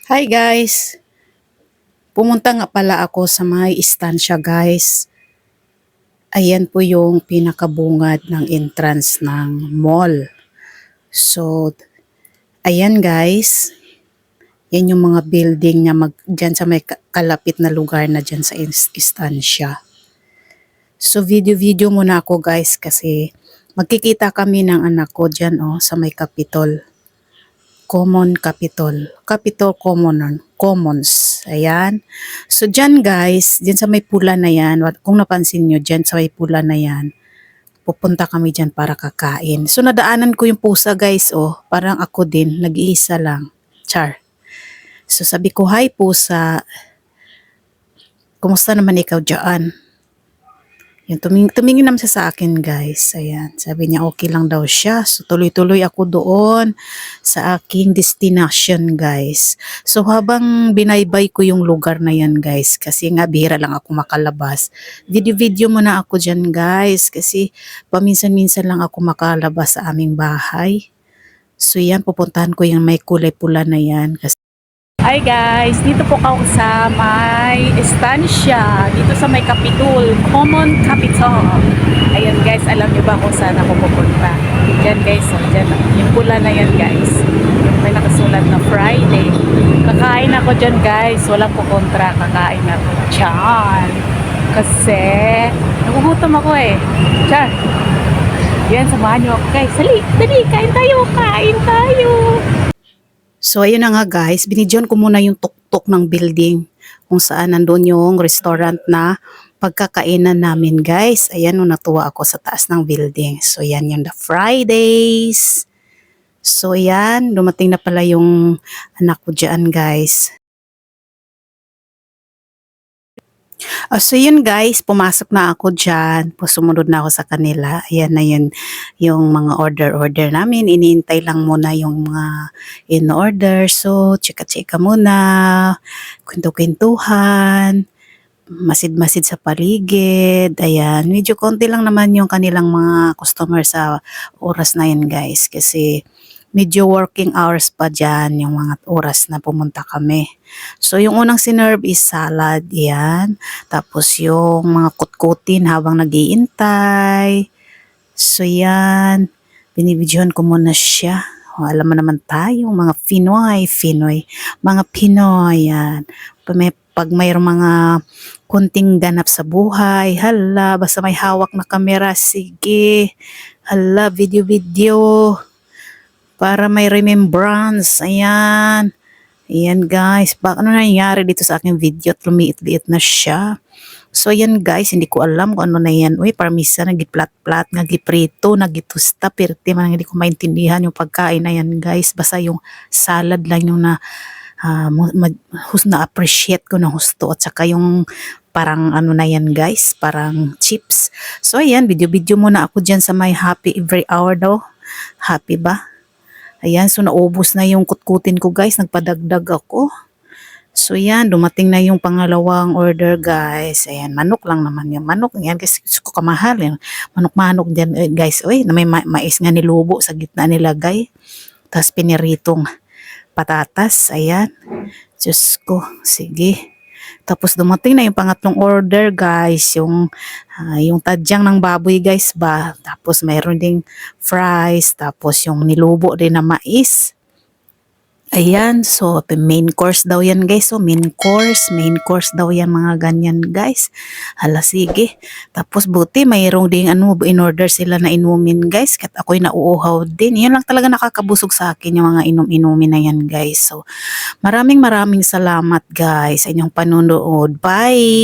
Hi guys! Pumunta nga pala ako sa may istansya guys. Ayan po yung pinakabungad ng entrance ng mall. So, ayan guys. Yan yung mga building na dyan sa may kalapit na lugar na dyan sa istansya. So, video-video muna ako guys kasi magkikita kami ng anak ko dyan sa may Capitol. Capitol Commons. Ayan. So, dyan guys, dyan sa may pula na yan, kung napansin nyo, dyan sa may pula na yan, pupunta kami dyan para kakain. So, nadaanan ko yung pusa guys, parang ako din, nag-iisa lang. Char. So, sabi ko, hi pusa, kumusta naman ikaw dyan? Yung tumingin naman siya sa akin guys. Ayan. Sabi niya okay lang daw siya. So tuloy-tuloy ako doon sa aking destination guys. So habang binaybay ko yung lugar na yan guys. Kasi nga bihira lang ako makalabas. Video-video muna ako dyan guys. Kasi paminsan-minsan lang ako makalabas sa aming bahay. So yan, pupuntahan ko yung may kulay pula na yan. Hi guys, dito po ako sa may estansya, dito sa may Capitol, Common Capitol. Ayan guys, alam niyo ba kung saan ako pupunta? Diyan guys, dyan, yung pula na yan guys. May nakasulat na Friday. Kakain ako dyan guys, walang kukontra, kakain ako dyan. Kasi, nagugutom ako Diyan. Yan, samahan niyo ako guys. Dali, kain tayo. So, ayun na nga guys, binidyon ko muna yung tuktok ng building kung saan nandun yung restaurant na pagkakainan namin guys. Ayan, natuwa ako sa taas ng building. So, yan yung The Fridays. So, yan, dumating na pala yung anak ko dyan guys. So yun guys, pumasok na ako dyan. Sumunod na ako sa kanila. Ayan na yun yung mga order namin. Iniintay lang muna yung mga in-order. So, chika-chika muna. Kwento-kwentuhan. Masid-masid sa paligid. Ayan, medyo konti lang naman yung kanilang mga customer sa oras na yun guys. Kasi medyo working hours pa dyan yung mga oras na pumunta kami. So, yung unang sinerve is salad, yan. Tapos, yung mga kutkutin habang nag-iintay. So, yan. Binibidyohan ko muna siya. Alam mo naman tayo, mga Pinoy. Mga Pinoy, yan. Pag mayroong mga kunting ganap sa buhay, hala, basta may hawak na kamera, sige. Hala, video. Para may remembrance. Ayan. Ayan guys. Ano nangyari dito sa aking video? Lumiit-liit na siya. So ayan guys. Hindi ko alam kung ano na yan. Uy, parmisa. Nagiplat-plat. Nagiprito. Nagitusta. Pirti. Hindi ko maintindihan yung pagkain na yan guys. Basta yung salad lang yung na-appreciate ko ng husto. At saka yung parang ano na yan guys. Parang chips. So ayan. Video-video muna ako dyan sa my happy every hour daw. Happy ba? Ayan, so naubos na yung kutkutin ko guys, nagpadagdag ako. So yan, dumating na yung pangalawang order guys. Ayan, manok lang naman yung manok. Ayan, kasi ko kamahal yan. Manok-manok dyan guys. Uy, na may mais nga nilubo sa gitna nilagay. Tapos piniritong patatas. Ayan, Diyos ko, sige. Tapos dumating na yung pangatlong order guys, yung tadyang ng baboy guys ba. Tapos mayroon ding fries, tapos yung nilubo din na mais. Ayan, so main course daw yan guys. So main course daw yan mga ganyan guys. Hala sige. Tapos buti mayroong ding in-order sila na inumin guys. Kat ako'y nauuhaw din. Yun lang talaga nakakabusog sa akin yung mga inumin na yan guys. So maraming salamat guys sa inyong panunood. Bye!